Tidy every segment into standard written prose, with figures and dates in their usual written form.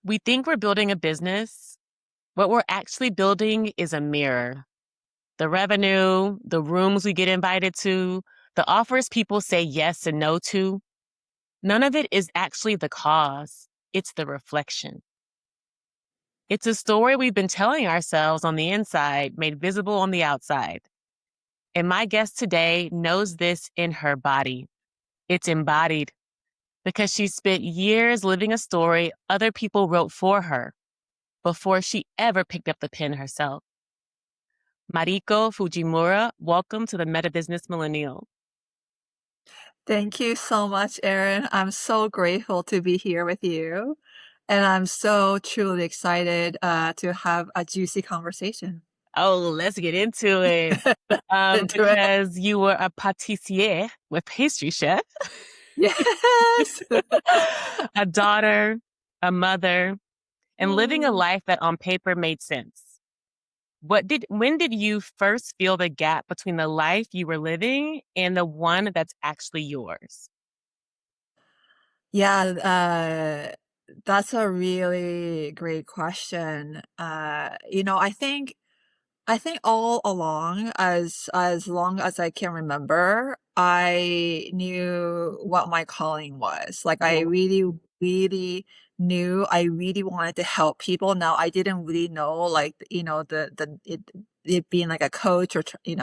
We think we're building a business. What we're actually building is a mirror. The revenue, the rooms we get invited to, the offers people say yes and no to, none of it is actually the cause. It's the reflection. It's a story we've been telling ourselves on the inside, made visible on the outside. And my guest today knows this in her body. It's embodied because she spent years living a story other people wrote for her before she ever picked up the pen herself. Mariko Fujimura, welcome to the MetaBusiness Millennial. Thank you so much, Erin. I'm so grateful to be here with you. And I'm so truly excited to have a juicy conversation. Oh, let's get into it. Into it. Because you were a pâtissier with pastry chef, Yes. a daughter, a mother, and living a Mm. life that on paper made sense. When did you first feel the gap between the life you were living and the one that's actually yours? Yeah, that's a really great question. I think all along, as long as I can remember, I knew what my calling was. Like I Mhm. really, really knew I really wanted to help people. Now I didn't really know, like it being like a coach or in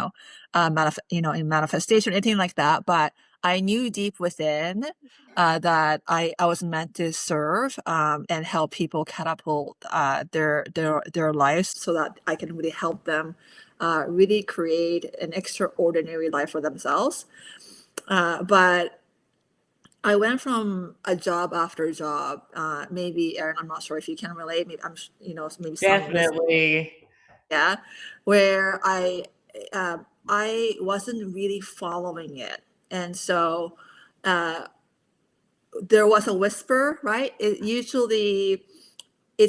manifestation, anything like that. But I knew deep within that I was meant to serve and help people catapult their lives so that I can really help them really create an extraordinary life for themselves. But I went from a job after job. Maybe Erin, I'm not sure if you can relate. Maybe maybe some listeners, Definitely. yeah, where I wasn't really following it, and so. Uh, there was a whisper, right? It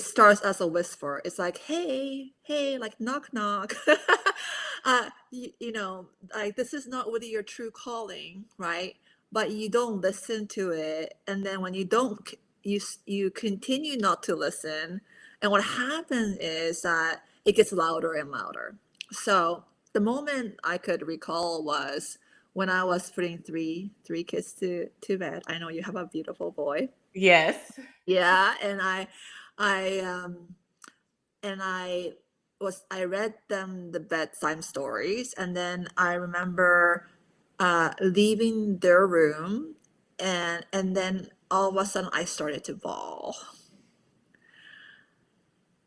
starts as a whisper. It's like, hey, hey, like knock knock. Like this is not really your true calling, right? But you don't listen to it, and then when you don't, you continue not to listen, and what happens is that it gets louder and louder. So the moment I could recall was when I was putting three kids to bed. I know you have a beautiful boy. Yes. Yeah, I and I read them the bedtime stories, and then I remember leaving their room, and then all of a sudden I started to bawl,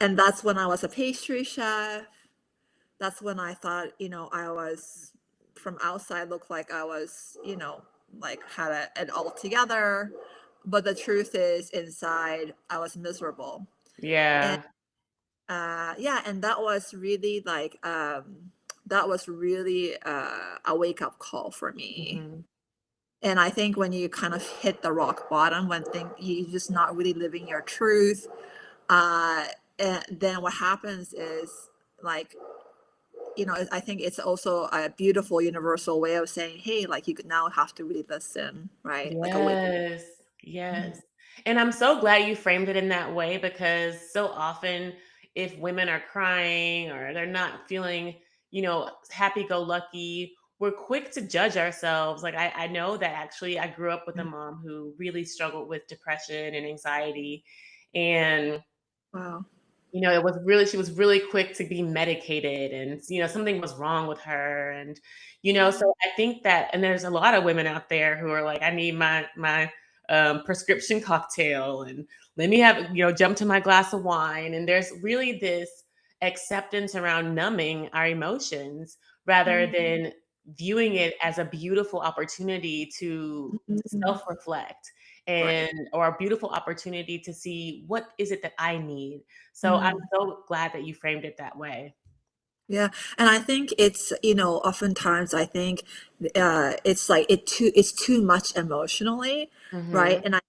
and that's when I was a pastry chef. That's when I thought, I was from outside looked like I was, like had it all together, but the truth is inside I was miserable. And Yeah. yeah, and that was really like that was really a wake up call for me. Mhm. And I think when you kind of hit the rock bottom, when you're just not really living your truth, uh, and then what happens is like I think it's also a beautiful universal way of saying, hey, like you could now have to really listen, right? Like a wake. Yes, Mhm. yes. And I'm so glad you framed it in that way because so often if women are crying or they're not feeling, happy go lucky, we're quick to judge ourselves. Like I know that actually I grew up with a Yeah. mom who really struggled with depression and anxiety. And Wow. she was really quick to be medicated and, something was wrong with her. And, Mm. so I think that, and there's a lot of women out there who are like, I need my prescription cocktail and let me have, jump to my glass of wine. And there's really this acceptance around numbing our emotions rather Mm. than viewing it as a beautiful opportunity to Mm. self-reflect Right. and or a beautiful opportunity to see what is it that I need. So I'm Mm. so glad that you framed it that way. Yeah, and I think it's oftentimes I think it's like it's too much emotionally, right? Mhm. And I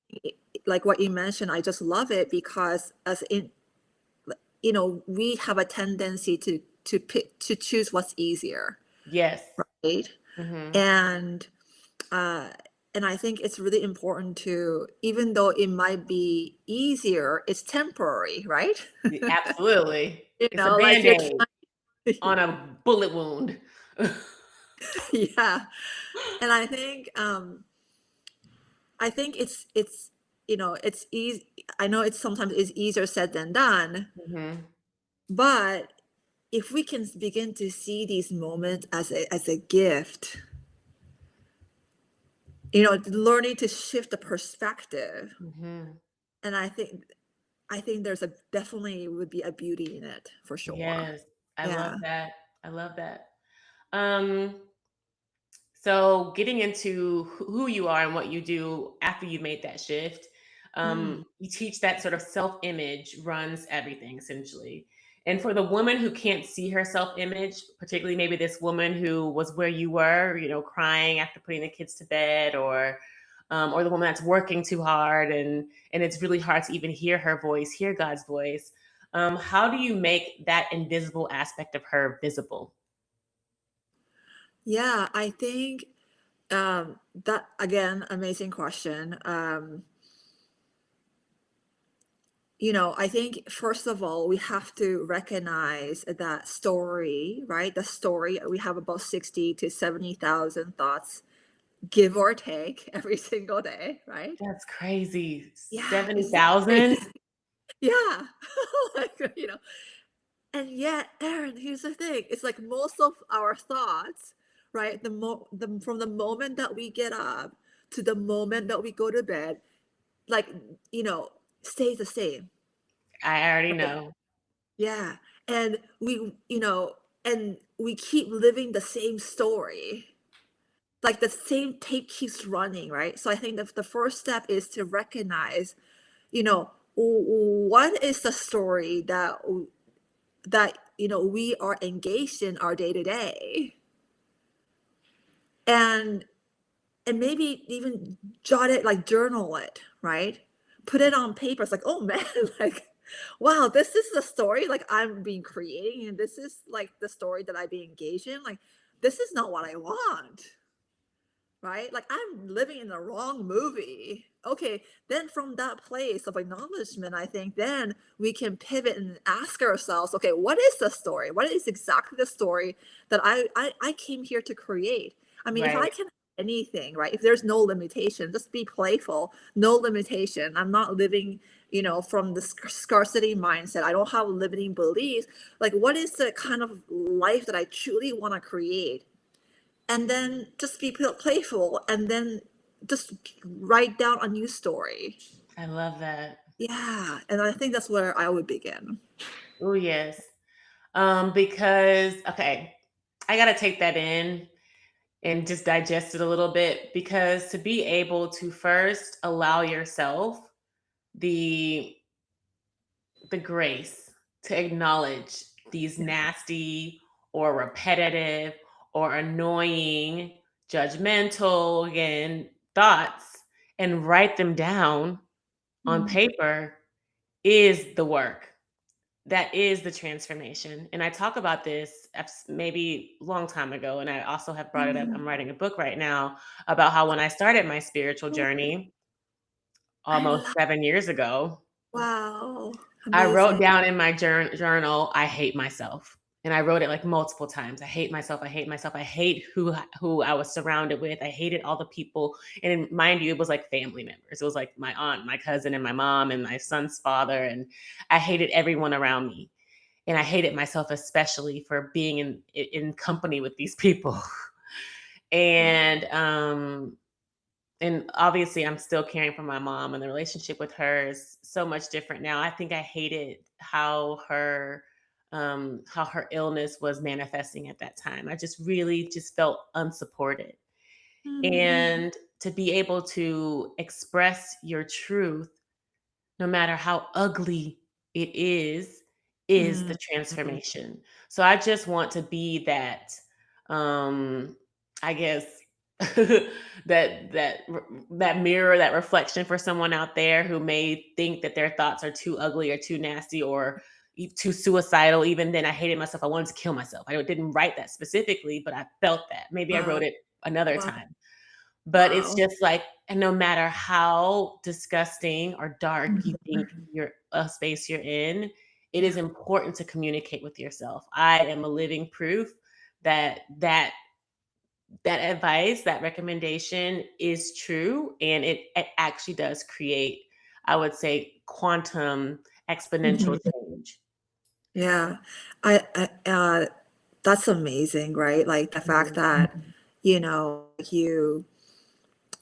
like what you mentioned. I just love it because as in we have a tendency to pick to choose what's easier, Yes. right? Mhm. And uh And I think it's really important to, even though it might be easier, it's temporary, right? Absolutely. You It's a know, like you're Band-Aid trying. on a bullet wound. Yeah. And I think it's, it's easy. I know it's sometimes is easier said than done, Mhm. but if we can begin to see these moments as a gift, learning to shift the perspective, Mhm. and I think there's a definitely would be a beauty in it for sure. Yes, I love Yeah. that. I love that. Um, so getting into who you are and what you do after you made that shift, Mm. you teach that sort of self-image runs everything essentially. And for the woman who can't see her self-image, particularly maybe this woman who was where you were, crying after putting the kids to bed, or the woman that's working too hard and it's really hard to even hear her voice, hear God's voice. How do you make that invisible aspect of her visible? Yeah, I think that again, amazing question. I think first of all, we have to recognize that story, right? The story, we have about 60 to 70,000 thoughts, give or take, every single day, right? That's crazy. Yeah, it's so 70,000? crazy. Yeah. Like, and yet, Aaron, here's the thing. It's like most of our thoughts, right? From the moment that we get up to the moment that we go to bed, like, you know, stays the same. I already Right? know. Yeah. And we keep living the same story. Like the same tape keeps running, right? So I think that the first step is to recognize, what is the story that we are engaged in our day to day, and maybe even jot it, like journal it, right? Put it on paper. It's like, oh man, like, wow, this is the story like I'm being creating, and this is like the story that I've been engaged in. Like, this is not what I want, right? Like, I'm living in the wrong movie. Okay, then from that place of acknowledgement, I think then we can pivot and ask ourselves, okay, what is the story? What is exactly the story that I came here to create? I mean, if I Right, can anything, right? If there's no limitation, just be playful, no limitation. I'm not living, from the scarcity mindset. I don't have limiting beliefs. Like, what is the kind of life that I truly want to create? And then just be playful, and then just write down a new story. I love that. Yeah, and I think that's where I would begin. Oh, yes. Because okay, I gotta take that in and just digest it a little bit because to be able to first allow yourself the grace to acknowledge these Yeah. nasty or repetitive or annoying, judgmental, again, thoughts and write them down on Mm. paper is the work. That is the transformation. And I talk about this maybe a long time ago. And I also have brought it up. Mm. I'm writing a book right now about how when I started my spiritual journey I almost love. 7 years ago, Wow, I wrote amazing. down in my journal, I hate myself. And I wrote it like multiple times. I hate myself. I hate myself. I hate who I was surrounded with. I hated all the people. And mind you, it was like family members. It was like my aunt, my cousin, and my mom, and my son's father. And I hated everyone around me. And I hated myself especially for being in company with these people. Wow. And obviously I'm still caring for my mom, and the relationship with her is so much different now. I think I hated how her illness was manifesting at that time. I just really just felt unsupported. Mhm. And to be able to express your truth, no matter how ugly it is the Mm. transformation. So I just want to be that, I guess, that mirror, that reflection for someone out there who may think that their thoughts are too ugly or too nasty or too suicidal. Even then, I hated myself. I wanted to kill myself. I didn't write that specifically, but I felt that. Maybe I wrote Wow. it another Wow. time. But it's Wow. just like, and no matter how disgusting or dark you think your a space you're in, it Yeah. is important to communicate with yourself. I am a living proof that that advice, that recommendation is true, and it actually does create, I would say, quantum exponential Mhm. change. Yeah. That's amazing, right? Like the fact Mhm, that,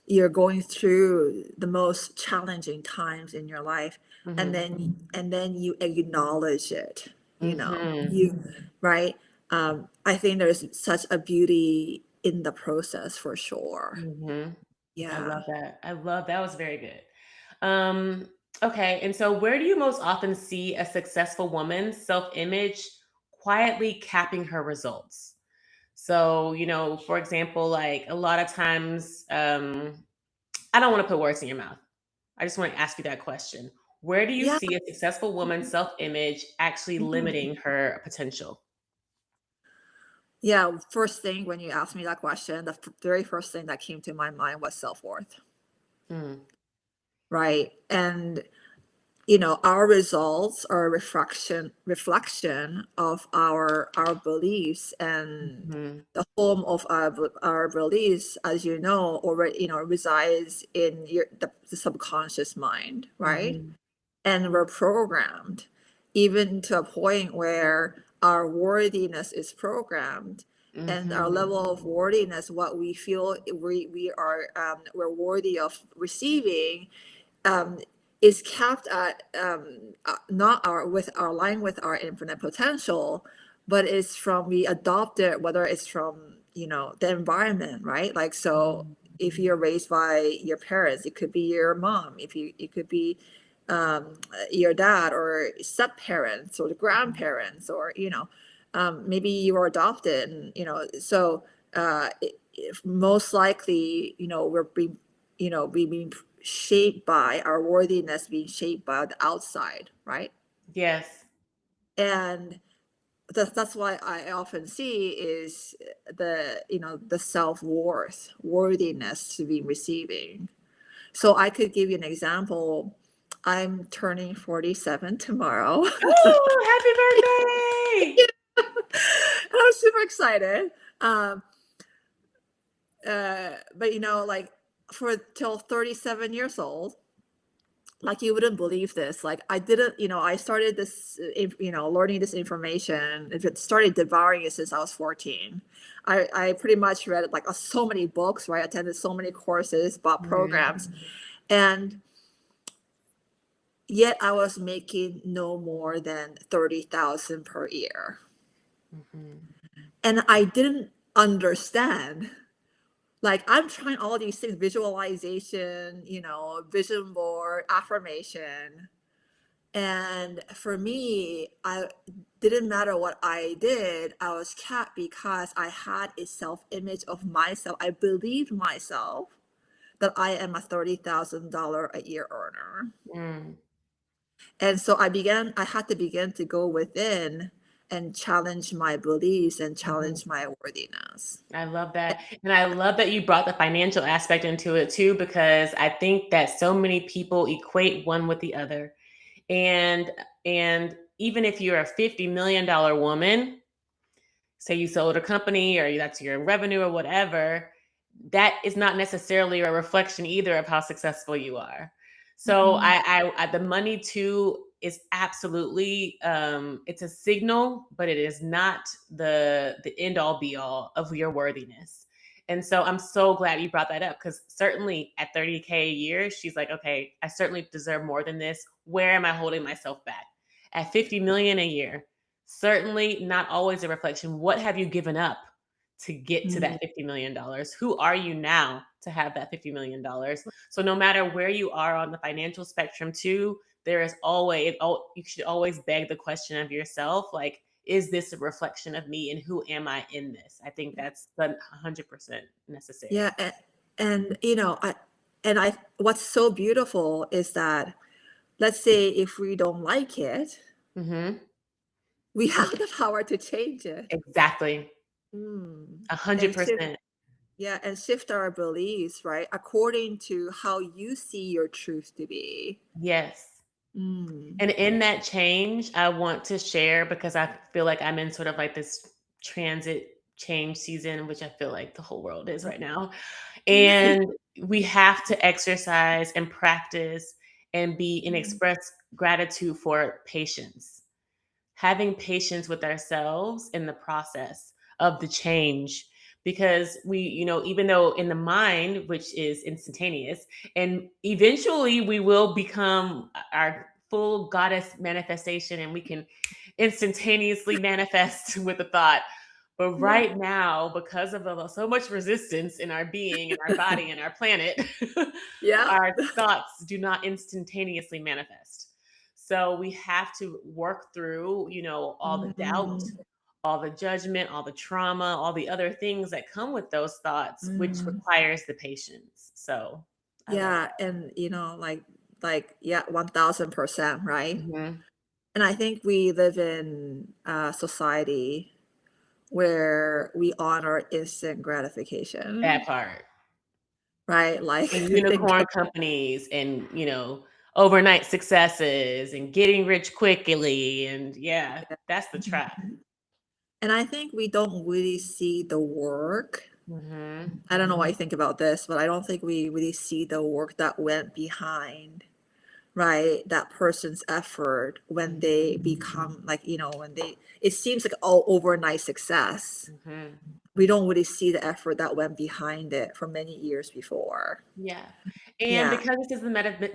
you're going through the most challenging times in your life, and mhm, then you acknowledge it, mhm, you right? I think there's such a beauty in the process for sure. mhm. I Yeah. love that. I love that was very good. Um, okay, and so where do you most often see a successful woman's self-image quietly capping her results? So, for example, like a lot of times, I don't want to put words in your mouth. I just want to ask you that question. Where do you Yeah. see a successful woman's self-image actually Mhm. limiting her potential? Yeah, first thing when you asked me that question, the very first thing that came to my mind was self-worth, Mm, right? And our results are a reflection of our beliefs, and mhm, the home of our beliefs, as already resides in the subconscious mind, right? mhm, And we're programmed, even to a point where our worthiness is programmed, and our mhm, level of worthiness, what we feel we're worthy of receiving, um, is capped at, not our with our line with our infinite potential, but it's from we adopt it, whether it's from the environment, right? Like, so mhm, if you're raised by your parents, it could be your mom, if you it could be your dad, or step parents, or the grandparents, or maybe you were adopted, and so if most likely, we being shaped by our worthiness, being shaped by the outside, right? yes. And that's why I often see is the self-worth, worthiness to be receiving. So I could give you an example. I'm turning 47 tomorrow. Oh, happy birthday! I'm super excited. Um, but like, for till 37 years old, like, you wouldn't believe this. Like, I didn't, I started this, learning this information. If it started devouring it since I was 14. I pretty much read like so many books, right? Attended so many courses, bought Mhm, programs, and yet I was making no more than 30,000 per year. mhm, And I didn't understand. Like, I'm trying all these things, visualization, vision board, affirmation. And for me, I didn't matter what I did, I was capped because I had a self-image of myself. I believed myself that I am a $30,000 a year earner. mm, And so I had to begin to go within and challenge my beliefs and mhm. challenge my worthiness. I love that. And I love that you brought the financial aspect into it too, because I think that so many people equate one with the other. And even if you're a $50 million woman, say you sold a company or that's your revenue or whatever, that is not necessarily a reflection either of how successful you are. So Mhm. the money too is absolutely it's a signal, but it is not the end all be all of your worthiness. And so I'm so glad you brought that up, because certainly at 30K a year, she's like, okay, I certainly deserve more than this. Where am I holding myself back? At 50 million a year, certainly not always a reflection. What have you given up to get to Mhm. that $50 million? Who are you now to have that $50 million? So no matter where you are on the financial spectrum too, there is always, you should always beg the question of yourself, like, is this a reflection of me, and who am I in this? I think that's 100% Yeah, necessary. and what's so beautiful is that, let's say if we don't like it, Hmm. we have the power to change it. Exactly. Mm. a hundred And shift percent. Yeah, and shift our beliefs, right? According to how you see your truth to be. Yes. Mm. And in that change, I want to share because I feel like I'm in sort of like this transit change season, which I feel like the whole world is right now. And we have to exercise and practice and be and express gratitude for patience, having patience with ourselves in the process of the change, because we, even though in the mind, which is instantaneous, and eventually we will become our full goddess manifestation and we can instantaneously manifest with a thought. But Yeah. right now, because of so much resistance in our being and our body and our planet, Yeah. our thoughts do not instantaneously manifest. So we have to work through, all the doubt, Mm. all the judgment, all the trauma, all the other things that come with those thoughts, which Mm. requires the patience. So I love Yeah, and yeah, 1000%, that. right? Hmm. And I think we live in a society where we honor instant gratification, That part. right? Like And think unicorn companies and, overnight successes and getting rich quickly. And yeah, that's the trap. and I think we don't really see the work. Hmm. I don't know what you think about this, but I don't think we really see the work that went behind, right? That person's effort when they become like, when it seems like all overnight success. Hmm. We don't really see the effort that went behind it for many years before. Yeah. And Yeah. because this is a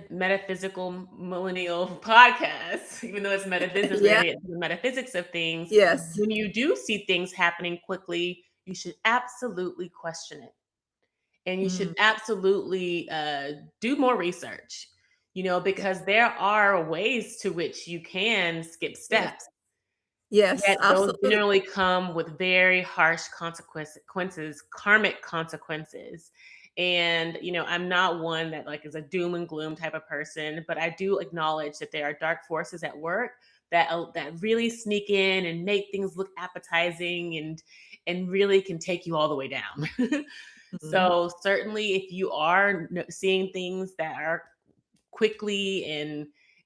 metaphysical millennial podcast, even though it's metabusiness, we're Yeah. going to get to the metaphysics of things. Yes. When you do see things happening quickly, you should absolutely question it. And you should Mm, absolutely do more research, yeah. because there are ways to which you can skip Yes. steps. Yes, Yet those absolutely. generally come with very harsh consequences, karmic consequences. And, I'm not one that like is a doom and gloom type of person, but I do acknowledge that there are dark forces at work that really sneak in and make things look appetizing and really can take you all the way down. Mhm. So certainly if you are seeing things that are quickly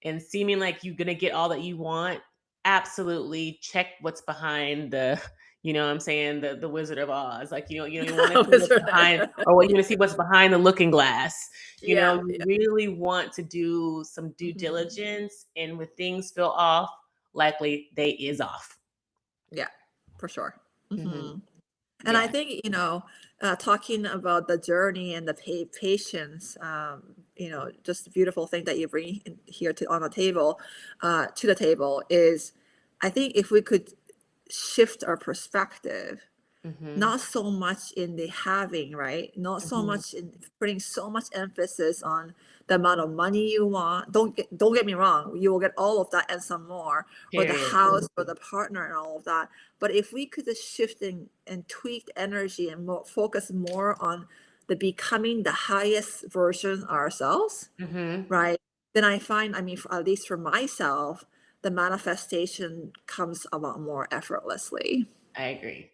and seeming like you're gonna get all that you want, absolutely check what's behind the, what I'm saying, the Wizard of Oz. Like, you want to see Was what's behind, right. or what you want to see what's behind the looking glass. Yeah, You yeah. really want to do some due Mhm. diligence, and when things feel off, likely they is off. Yeah, for sure. Hmm. Mhm. And I Yeah. think, talking about the journey and the patience, just a beautiful thing that you bring here on the table, to the table is, I think if we could shift our perspective, Hmm. not so much in the having, right? Not so Hmm. much in putting so much emphasis on the amount of money you want. Don't get me wrong, you will get all of that and some more, or the Period. house or the partner and all of that. But if we could just shift and tweak the energy and focus more on the becoming the highest version ourselves, Hmm. right? Then I find, I mean, at least for myself, the manifestation comes a lot more effortlessly. I agree.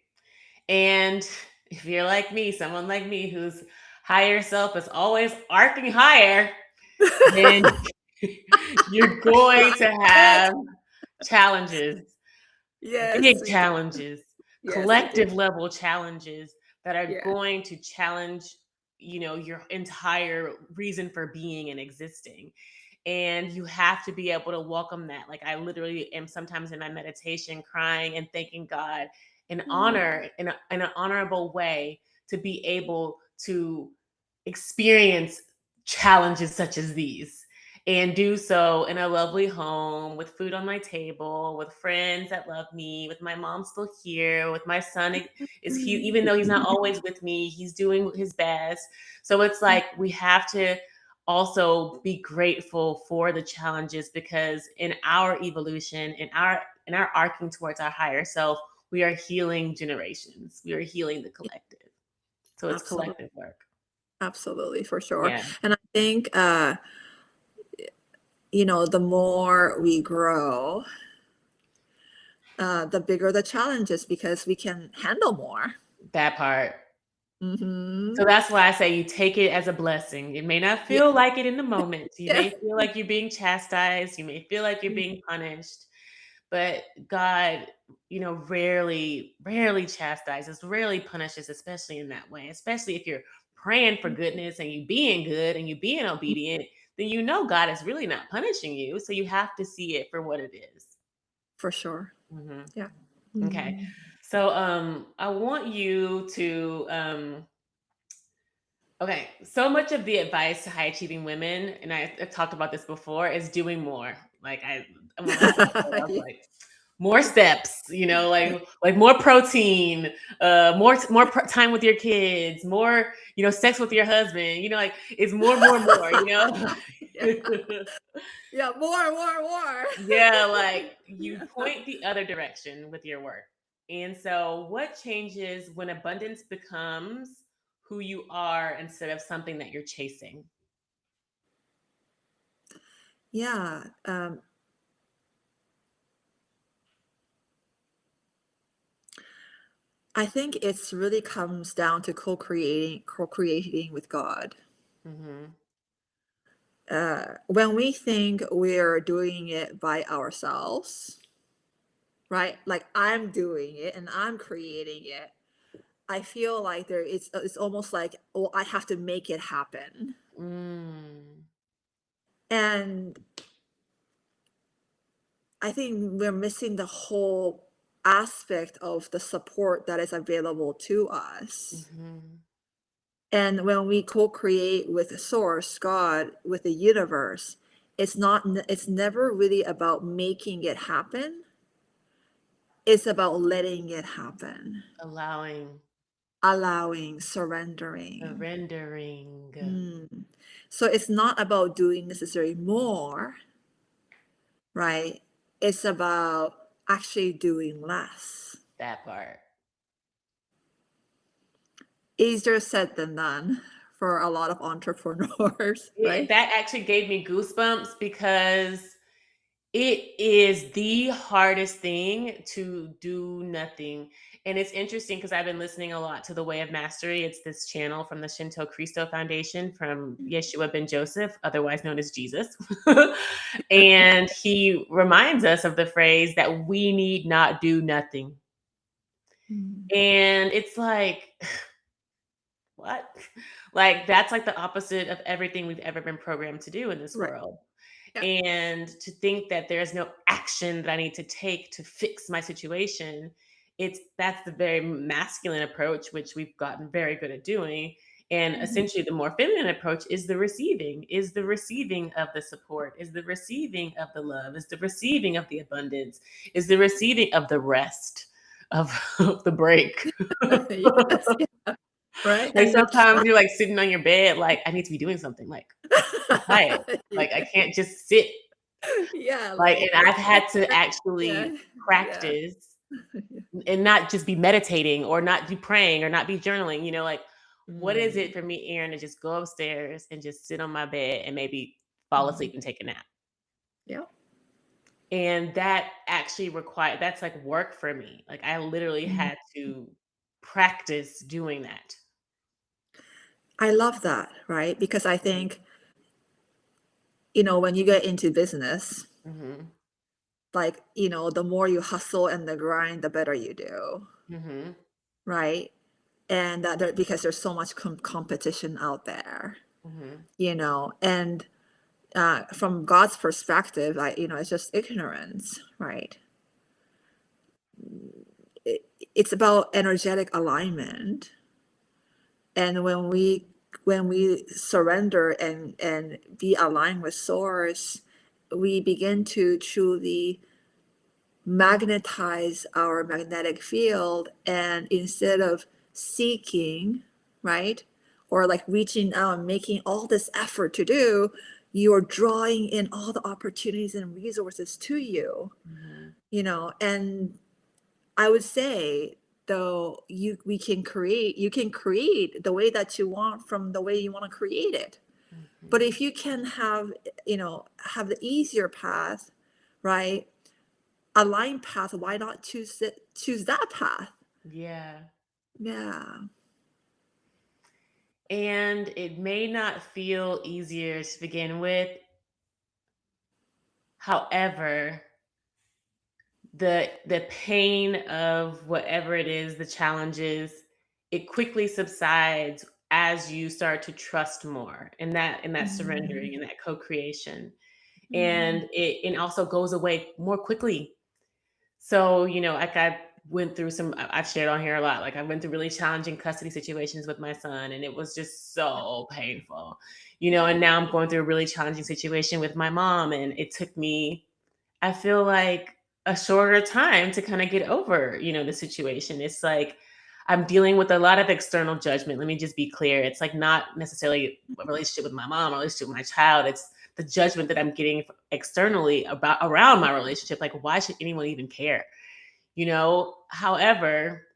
And if you're like me, someone like me whose higher self is always arcing higher, then you're going to Yes. have challenges, Yes, big we do. challenges, Yes, we do. collective level challenges that are Yeah. going to challenge, your entire reason for being and existing. And you have to be able to welcome that. Like I literally am sometimes in my meditation crying and thanking God Mm. in an honorable way to be able to experience challenges such as these, and do so in a lovely home with food on my table, with friends that love me, with my mom still here, with my son is he, even though he's not always with me, he's doing his best. So it's like we have to also be grateful for the challenges, because in our evolution, in our arcing towards our higher self, we are healing generations, we are healing the collective. So it's Absolutely. collective work. Absolutely, for sure. Yeah. And I think, the more we grow, the bigger the challenges because we can handle more. That part. So Mhm. that's why I say you take it as a blessing. It may not Yeah, feel like it in the moment. You yeah. may feel like you're being chastised. You may feel like you're being punished. But God, rarely chastises, rarely punishes, especially in that way. Especially if you're praying for goodness and you being good and you being obedient, then God is really not punishing you. So you have to see it for what it is. For sure. Mhm. Yeah. Okay. Mm. So I want you to okay, so much of the advice to high achieving women, and I've talked about this before, is doing more. Like when I first started, I was Yeah. like, more steps, like more protein, time with your kids, more, sex with your husband, like it's more, Yeah. Yeah, more. Yeah, like you Yeah. point the other direction with your work. And so, what changes when abundance becomes who you are instead of something that you're chasing? Yeah, I think it's really comes down to co-creating with God. Mhm. When we think we're doing it by ourselves, right? Like I'm doing it and I'm creating it. I feel like it's almost like, oh, I have to make it happen. Mm. And I think we're missing the whole aspect of the support that is available to us. Mhm. And when we co-create with the source, God, with the universe, it's never really about making it happen. It's about letting it happen, Allowing, allowing, surrendering. surrendering. Mm. So it's not about doing necessarily more, right? It's about actually doing less. That part. Easier said than done for a lot of entrepreneurs, right? That actually gave me goosebumps because it is the hardest thing to do nothing. And it's interesting because I've been listening a lot to The Way of Mastery. It's this channel from the Shinto Christo Foundation from Yeshua ben Joseph, otherwise known as Jesus. And he reminds us of the phrase that we need not do nothing. Mm. And it's like, what? Like, that's like the opposite of everything we've ever been programmed to do in this Right. world. Yeah. And to think that there's no action that I need to take to fix my situation, that's the very masculine approach, which we've gotten very good at doing. And Mhm. essentially, the more feminine approach is the receiving of the support, is the receiving of the love, is the receiving of the abundance, is the receiving of the rest of, of the break. Yes, yeah, right, Like, and the sometimes trust. you're, like, sitting on your bed, like, "I need to be doing something, like, be quiet." Like, I can't just sit, Yeah, like, and like I've had to yeah, actually yeah. practice and not just be meditating or not be praying or not be journaling, like, what is Mm, it for me, Erin, to just go upstairs and just sit on my bed and maybe fall mhm. asleep and take a nap? Yeah. And that actually that's, like, work for me. Like, I literally Mm. had to practice doing that. I love that, right? Because I Mhm, think, when you get into business, mhm, like, the more you hustle and the grind, the better you do, mhm, right? And because there's so much competition out there, mhm. and from God's perspective, it's just ignorance, right? It, it's about energetic alignment, and when we surrender and be aligned with source, we begin to truly magnetize our magnetic field, and instead of seeking, right, or like reaching out and making all this effort to do, you're drawing in all the opportunities and resources to you, Mhm, and I would say, though, you can create the way that you want from the way you want to create it. But mhm. if you can have the easier path, right? Aligned path, why not choose that path? Yeah. Yeah. and it may not feel easier to begin with. However, the pain of whatever it is, the challenges, it quickly subsides as you start to trust more in that Mm, surrendering and that co-creation. mm, And it also goes away more quickly. So, like I went through I've shared on here a lot. Like I went through really challenging custody situations with my son, and it was just so painful, and now I'm going through a really challenging situation with my mom, and it took me, I feel like, a shorter time to kind of get over, the situation. It's like I'm dealing with a lot of external judgment. Let me just be clear. It's like not necessarily a relationship with my mom, a relationship with my child. It's the judgment that I'm getting externally about around my relationship. Like, why should anyone even care? However,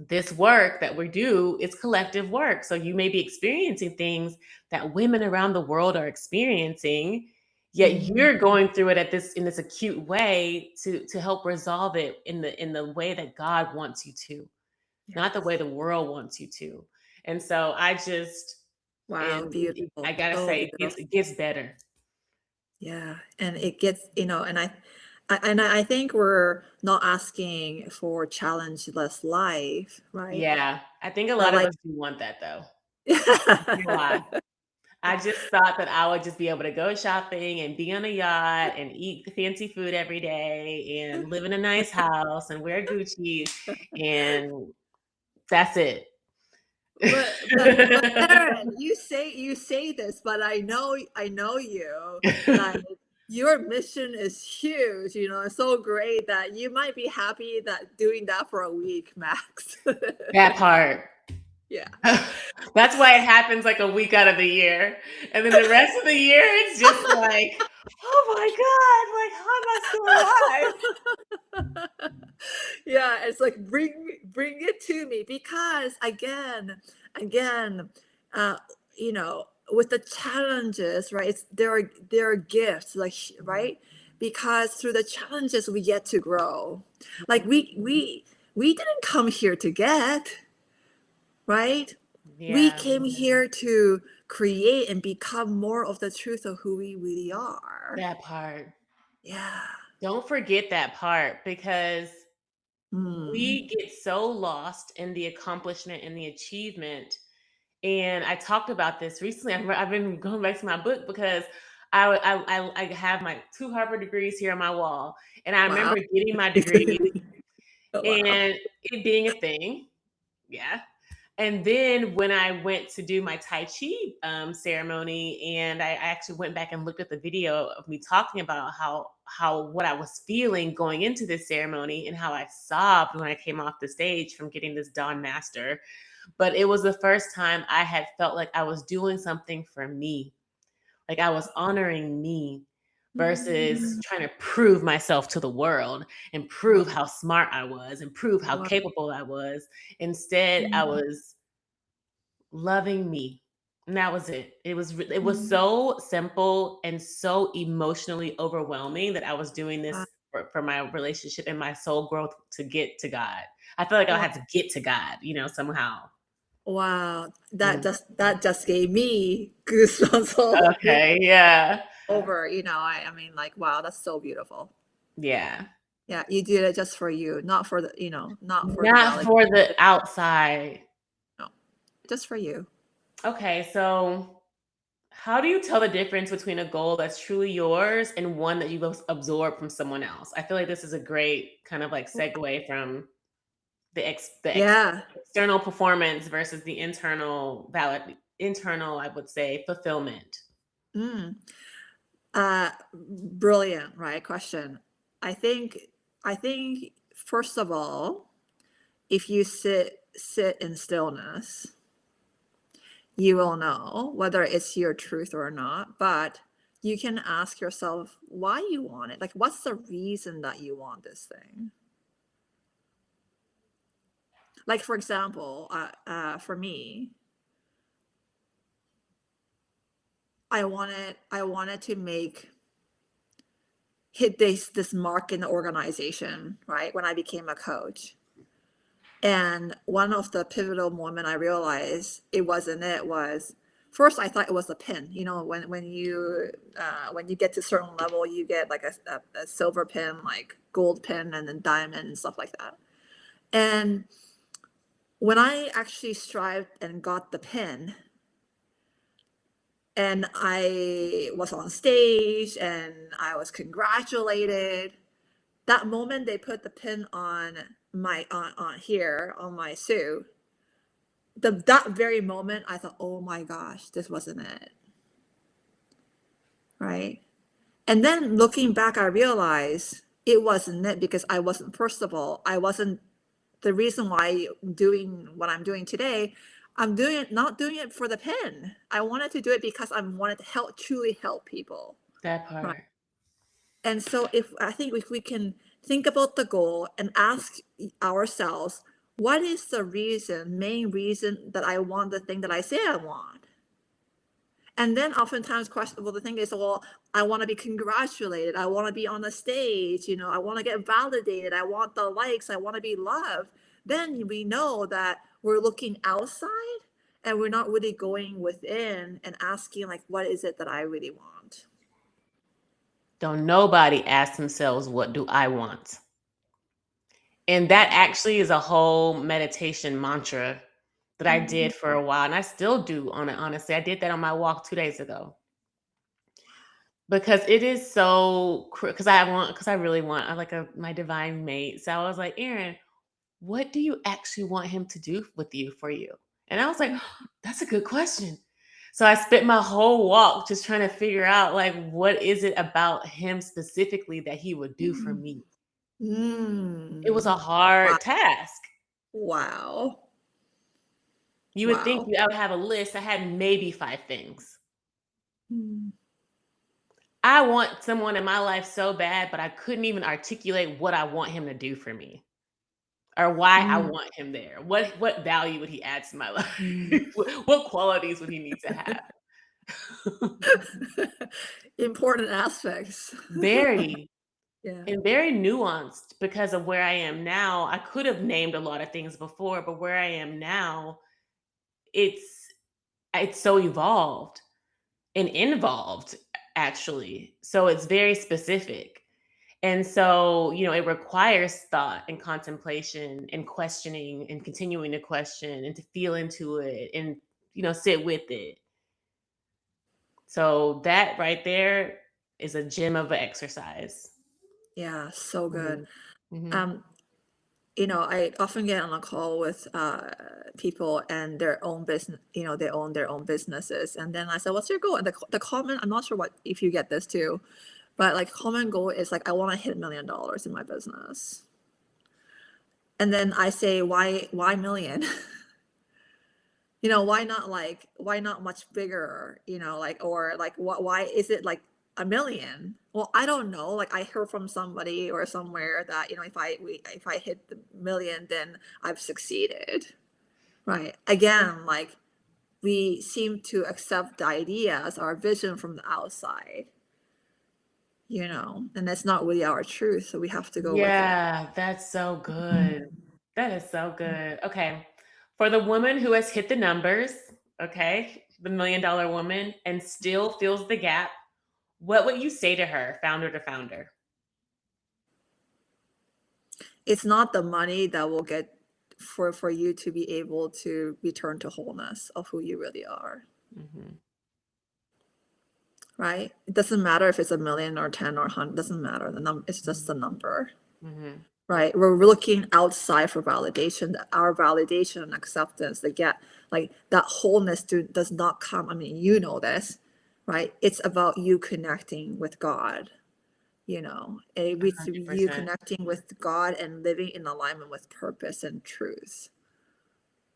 this work that we do is collective work. So you may be experiencing things that women around the world are experiencing, yet mm. you're going through it in this acute way to help resolve it in the way that God wants you to, not the way Yes. the world wants you to. And so I just Wow, and I beautiful. gotta So say beautiful. it gets better. Yeah, and it gets, and I think we're not asking for challengeless life, right? Yeah. I think a But lot of like us do want that though. yeah. Can't lie. I just thought that I would just be able to go shopping and be on a yacht and eat the fancy food every day and live in a nice house and wear Gucci, and that's it. But Erin, you say this, but I know you. Like your mission is huge, it's so great that you might be happy that doing that for a week max. That part. Yeah. That's why it happens like a week out of the year. And then the rest of the year, it's just like, oh my God, like, how am I still alive? Yeah, it's like bring it to me because again, uh, with the challenges, right? There are gifts, like right, because through the challenges we get to grow. Like we didn't come here to get, right? We Yeah, came here to create and become more of the truth of who we really are. that part. Yeah. Don't forget that part, because Mm. we get so lost in the accomplishment and the achievement. And I talked about this recently. I've been going back to my book because I have my 2 Harvard degrees here on my wall, and I Wow. remember getting my degree Oh, wow. and it being a thing. Yeah. And then when I went to do my Tai Chi ceremony, and I actually went back and looked at the video of me talking about how what I was feeling going into this ceremony and how I sobbed when I came off the stage from getting this Dawn Master. But it was the first time I had felt like I was doing something for me, like I was honoring me versus Mm. trying to prove myself to the world and prove Wow. how smart I was and prove how Wow. capable I was. Instead, I Mm. was loving me. And that was it. It was Mm. so simple and so emotionally overwhelming that I was doing Wow. this for my relationship and my soul growth to get to God. I feel like I Wow. had to get to God, somehow. Wow. That Mm. just gave me goosebumps all Okay, yeah. over, I mean, like, wow, that's so beautiful. Yeah. Yeah, you did it just for you, not for not for the Not validation. for the outside. No, just for you. Okay, so how do you tell the difference between a goal that's truly yours and one that you've absorbed from someone else? I feel like this is a great kind of like segue from Yeah. external performance versus the internal, I would say, fulfillment. Mm. Brilliant, right? Question. I think I think first of all, if you sit in stillness, you will know whether it's your truth or not. But you can ask yourself why you want it. Like, what's the reason that you want this thing? Like, for example, for me, I wanted to make hit this mark in the organization, right? When I became a coach. And one of the pivotal moment I realized it wasn't it was first I thought it was a pin. You know, when you get to a certain level, you get like a silver pin, like gold pin, and then diamond and stuff like that. And when I actually strived and got the pin, and I was on stage and I was congratulated, that moment they put the pin on my on here on my suit, that very moment I thought, oh my gosh, this wasn't it, right? And then looking back, I realized it wasn't it because I wasn't. First of all, I wasn't the reason why I'm doing what I'm doing today. I'm doing it not doing it for the pin. I wanted to do it because I wanted to help truly help people, That right? part. And so if I think if we can think about the goal and ask ourselves, what is the main reason that I want the thing that I say I want? And then oftentimes question, well, the thing is, well, I want to be congratulated. I want to be on the stage, I want to get validated. I want the likes. I want to be loved. Then we know that we're looking outside and we're not really going within and asking like, what is it that I really want? Don't nobody ask themselves, what do I want? And that Yeah. actually is a whole meditation mantra that I Mhm. did for a while. And I still do on it, honestly. I did that on my walk 2 days ago. Because it is so because I really want my divine mate. So I was like, Erin, what do you actually want him to do with you for you? And I was like, that's a good question. So I spent my whole walk just trying to figure out like what is it about him specifically that he would do for me. It was a Mm. Wow. hard task. Wow. You would think Wow. I would have a list. I had maybe 5 things. Mm. I want someone in my life so bad, but I couldn't even articulate what I want him to do for me or why I Mm. want him there. What value would he add to my life? Mm. What qualities would he need to have? Important aspects. Very Yeah. and very nuanced because of where I am now. I could have named a lot of things before, but where I am now, it's it's so evolved and involved actually. So it's very specific. And so, it requires thought and contemplation and questioning and continuing to question and to feel into it and, sit with it. So that right there is a gem of an exercise. Yeah, so good. Mhm. Mhm. Um, I often get on a call with people and their own business, they own their own businesses. And then I said, what's your goal? And the common, I'm not sure what if you get this too, but like common goal is like I want to hit $1 million in my business. And then I say, why million? Why not much bigger, like, or like, why is it like a million? Well, I don't know. Like I heard from somebody or somewhere that, if I hit the million, then I've succeeded. Right. Again, like we seem to accept the ideas, our vision from the outside, and that's not really our truth. So we have to go with it. Yeah, that's so good. That is so good. Okay. For the woman who has hit the numbers, okay, the $1 million woman, and still feels the gap, what would you say to her, founder to founder? It's not the money that will get for you to be able to return to wholeness of who you really are, Mhm. right? It doesn't matter if it's a million or 10 or 100, doesn't matter. It's just the number, Mhm. right? We're looking outside for validation. Our validation and acceptance, they get like that wholeness does not come. I mean, you know this, right? It's about you connecting with God, with you 100%. connecting with God and living in alignment with purpose and truth,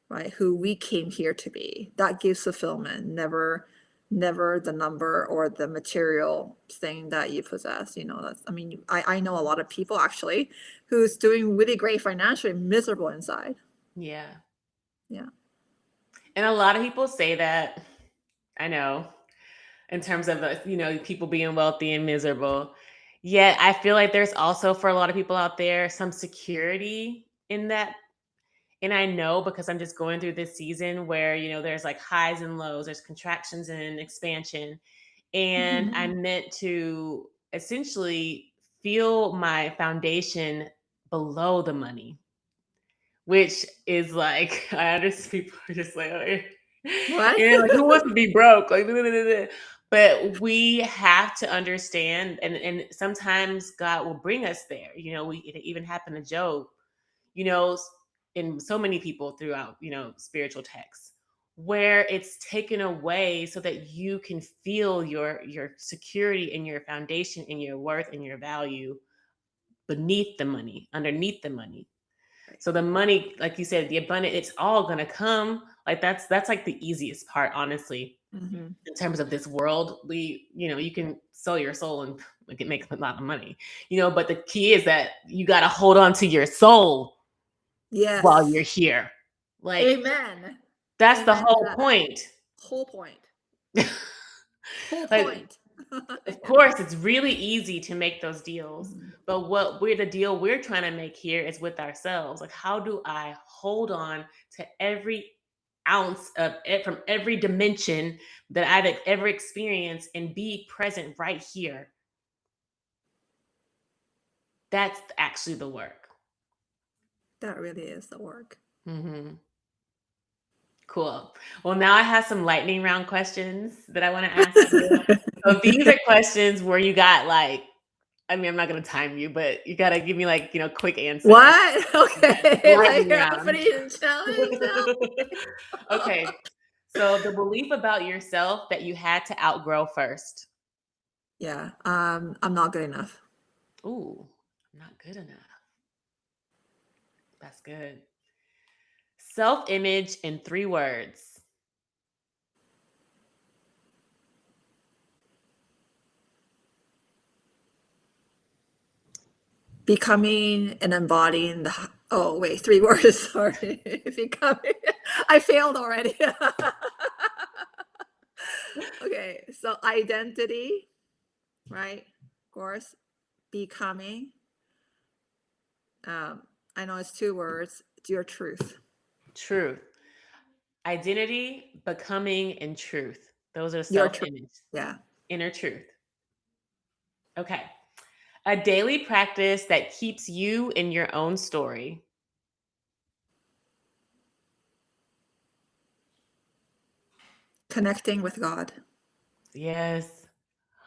right? Who we came here to be. That gives fulfillment, never the number or the material thing that you possess. I know a lot of people actually who's doing really great financially, miserable inside. Yeah. Yeah. And a lot of people say that, I know, in terms of, people being wealthy and miserable. Yet I feel like there's also for a lot of people out there some security in that And I know because I'm just going through this season where, there's like highs and lows, there's contractions and expansion. And Mhm. I'm meant to essentially feel my foundation below the money, which is like, I understand people are just like, oh, What? like who wants to be broke? Like, da, da, da, da. But we have to understand, and sometimes God will bring us there. It even happened to Job, you know, in so many people throughout, spiritual texts, where it's taken away so that you can feel your security and your foundation and your worth and your value beneath the money, underneath the money. Right. So the money, like you said, the abundant, it's all gonna come. Like that's like the easiest part, honestly. Mhm. In terms of this world, you can sell your soul and make a lot of money, but the key is that you got to hold on to your soul while you're Yes. here. Like, Amen. that's the Amen to whole that. point. Whole point. Whole Like, point. of course, it's really easy to make those deals, Mhm. but the deal we're trying to make here is with ourselves. Like, how do I hold on to every ounce of it from every dimension that I've ever experienced and be present right here? That's actually the work. That really is the work. Hmm. Cool. Well, now I have some lightning round questions that I want to ask you. So these are questions where you got like, I mean, I'm not going to time you, but you got to give me like, quick answers. What? Okay, like Lightning you're round. opening a challenge now? Okay. So the belief about yourself that you had to outgrow first. Yeah, I'm not good enough. Ooh, I'm not good enough. That's good. Self-image in 3 words. Becoming and embodying oh wait, 3 words, sorry. Becoming I failed already. Okay, so identity, right? Of course. Becoming, um, I know it's 2 words. It's your truth. Truth. Identity, becoming, and truth. Those are Your truth. self-image. Yeah. Inner truth. Okay. A daily practice that keeps you in your own story. Connecting with God. Yes,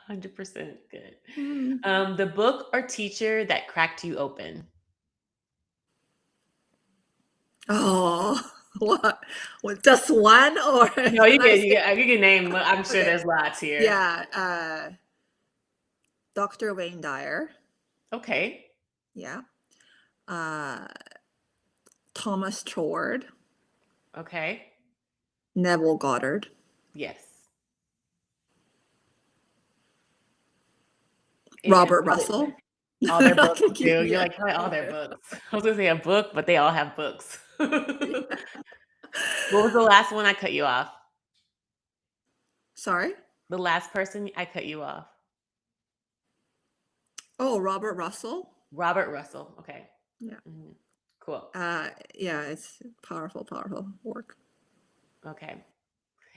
100% good. Mm. The book or teacher that cracked you open. Oh, what? What, just one or No, can I say you can name. I'm sure okay. there's lots here. Yeah, Dr. Wayne Dyer. Okay. Yeah. Uh, Thomas Troward. Okay. Neville Goddard. Yes. And Robert Russell. all their I books can give too. You're yeah. like, probably all their books. I was gonna say a book, but they all have books. What was the last one I cut you off? Sorry? The last person I cut you off. Oh, Robert Russell. Robert Russell. Okay. Yeah. Mhm. Cool. Yeah, it's powerful, powerful work. Okay.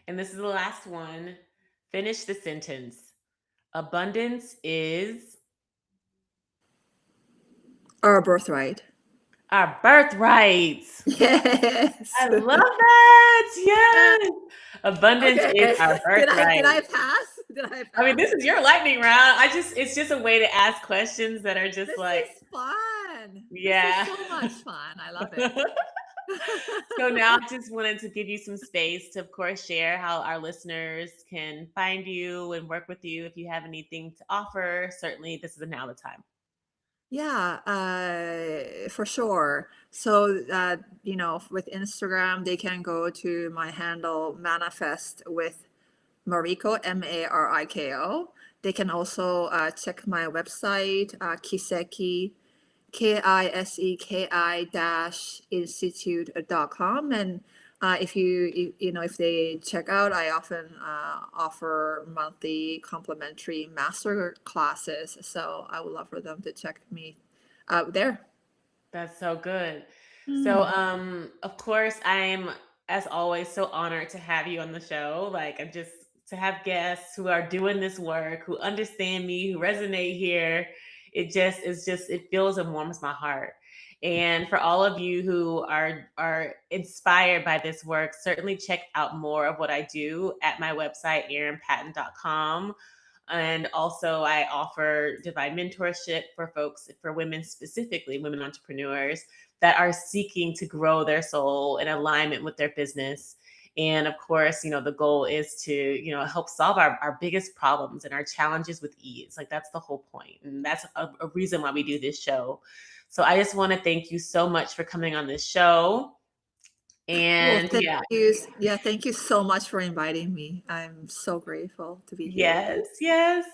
And this is the last one. Finish the sentence. Abundance is Our birthright. our birthright. Yes. I love that. Yes. Abundance Okay. is our Did birthright. I pass? Did I I mean, pass? this is your lightning round. It's just a way to ask questions that are just This like, is fun. This is yeah. so much fun. I love it. So now I just wanted to give you some space to, of course, share how our listeners can find you and work with you. If you have anything to offer, certainly this is now the time. Yeah, for sure. So, with Instagram, they can go to my handle manifest with Mariko, Mariko. They can also check my website, Kiseki, Kiseki dash institute.com. And if they check out, I often offer monthly complimentary master classes. So I would love for them to check me out there. That's so good. So, Mm. of course, I'm, as always, so honored to have you on the show. Like, I'm just to have guests who are doing this work, who understand me, who resonate here. It fills and warms my heart. And for all of you who are inspired by this work, certainly check out more of what I do at my website, erinpatten.com. And also, I offer divine mentorship for folks, for women specifically, women entrepreneurs that are seeking to grow their soul in alignment with their business. And of course, the goal is to, help solve our biggest problems and our challenges with ease. Like, that's the whole point. And that's a reason why we do this show. So I just want to thank you so much for coming on this show. Well, And thank yeah, you. Yeah, thank you so much for inviting me. I'm so grateful to be here. yes, yes.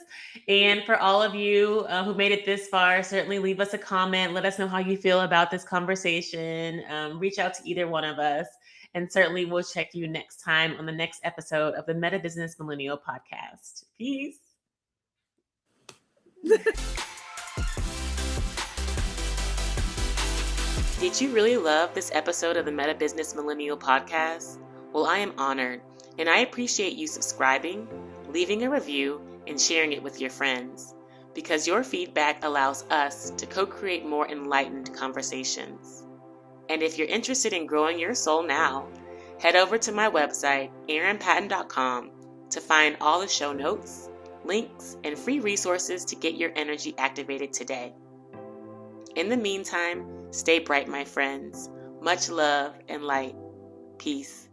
And for all of you who made it this far, certainly leave us a comment. Let us know how you feel about this conversation. Reach out to either one of us. And certainly we'll check you next time on the next episode of the MetaBusiness Millennial podcast. Peace. Did you really love this episode of the MetaBusiness Millennial podcast? Well, I am honored, and I appreciate you subscribing, leaving a review, and sharing it with your friends, because your feedback allows us to co-create more enlightened conversations. And if you're interested in growing your soul now, head over to my website, erinpatten.com, to find all the show notes, links, and free resources to get your energy activated today. In the meantime, stay bright, my friends. Much love and light. Peace.